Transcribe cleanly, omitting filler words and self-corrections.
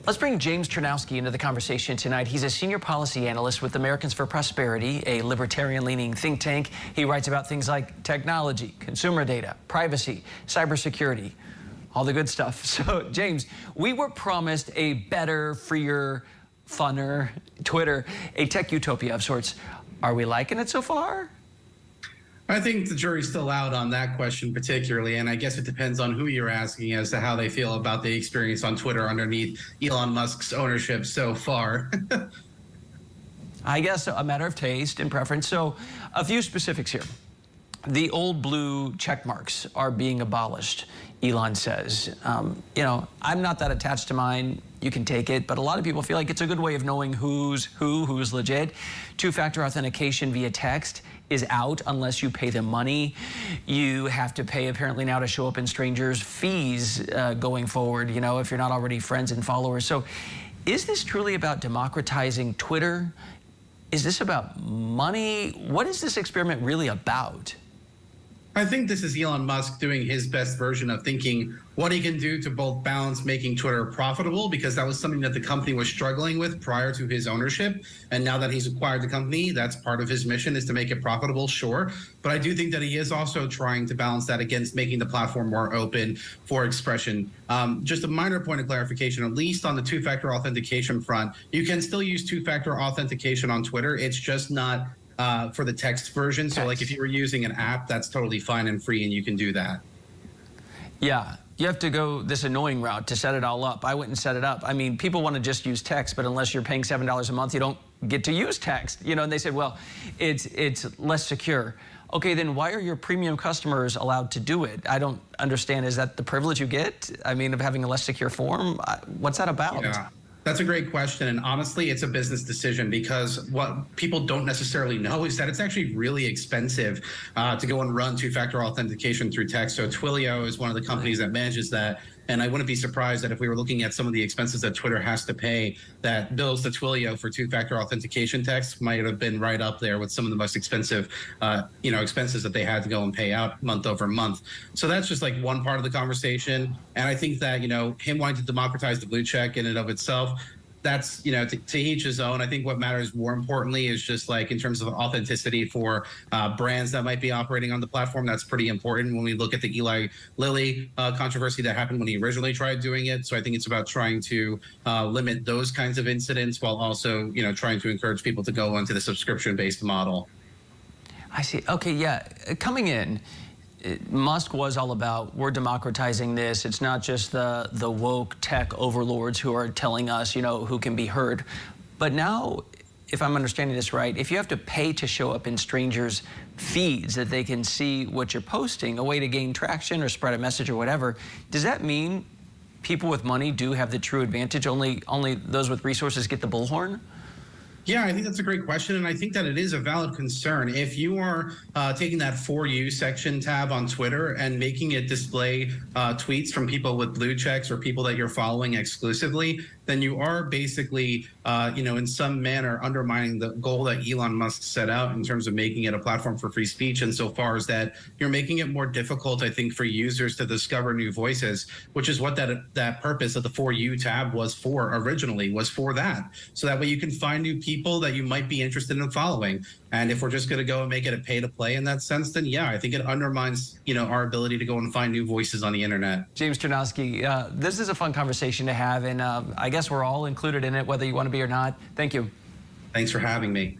Let's bring James Czerniawski into the conversation tonight. He's a senior policy analyst with Americans for Prosperity, a libertarian-leaning think tank. He writes about things like technology, consumer data, privacy, cybersecurity, all the good stuff. So, James, we were promised a better, freer, funner Twitter, a tech utopia of sorts. Are we liking it so far? I think the jury's still out on that question particularly, and I guess it depends on who you're asking as to how they feel about the experience on Twitter underneath Elon Musk's ownership so far. I guess a matter of taste and preference. So a few specifics here. The old blue check marks are being abolished, Elon says. You know, I'm not that attached to mine. You can take it, but a lot of people feel like it's a good way of knowing who's legit. Two-factor authentication via text is out unless you pay them money. You have to pay apparently now to show up in strangers' fees going forward, you know, if you're not already friends and followers. So is this truly about democratizing Twitter? Is this about money? What is this experiment really about? I think this is Elon Musk doing his best version of thinking what he can do to both balance making Twitter profitable, because that was something that the company was struggling with prior to his ownership. And now that he's acquired the company, that's part of his mission, is to make it profitable, sure. But I do think that he is also trying to balance that against making the platform more open for expression. Just a minor point of clarification, at least on the two-factor authentication front, you can still use two-factor authentication on Twitter. It's just not for the text version. So like if you were using an app, that's totally fine and free and you can do that. Yeah, you have to go this annoying route to set it all up. I went and set it up. I mean, people want to just use text, but unless you're paying $7 a month, you don't get to use text. You know, and they said, well, it's less secure. Okay, then why are your premium customers allowed to do it? I don't understand. Is that the privilege you get? I mean, of having a less secure form? What's that about? Yeah. That's a great question, and honestly, it's a business decision, because what people don't necessarily know is that it's actually really expensive to go and run two-factor authentication through text. So Twilio is one of the companies that manages that, and I wouldn't be surprised that if we were looking at some of the expenses that Twitter has to pay, that bills to Twilio for two-factor authentication text might have been right up there with some of the most expensive, expenses that they had to go and pay out month over month. So that's just like one part of the conversation, and I think that him wanting to democratize the blue check in and of itself, that's to each his own. I think what matters more importantly is just like in terms of authenticity for brands that might be operating on the platform. That's pretty important when we look at the Eli Lilly controversy that happened when he originally tried doing it. So I think it's about trying to limit those kinds of incidents while also trying to encourage people to go into the subscription-based model. I see. Okay, yeah. Coming in, Musk was all about, we're democratizing this. It's not just the woke tech overlords who are telling us, who can be heard. But now, if I'm understanding this right, if you have to pay to show up in strangers' feeds that they can see what you're posting, a way to gain traction or spread a message or whatever, does that mean people with money do have the true advantage? Only those with resources get the bullhorn? Yeah, I think that's a great question, and I think that it is a valid concern. If you are taking that For You section tab on Twitter and making it display tweets from people with blue checks or people that you're following exclusively, then you are basically, in some manner undermining the goal that Elon Musk set out in terms of making it a platform for free speech, insofar as that you're making it more difficult, I think, for users to discover new voices, which is what that purpose of the For You tab was for originally, was for that. So that way you can find new people that you might be interested in following. And if we're just going to go and make it a pay to play in that sense, then yeah, I think it undermines, our ability to go and find new voices on the internet. James Czerniawski, this is a fun conversation to have, and I guess we're all included in it, whether you want to be or not. Thank you. Thanks for having me.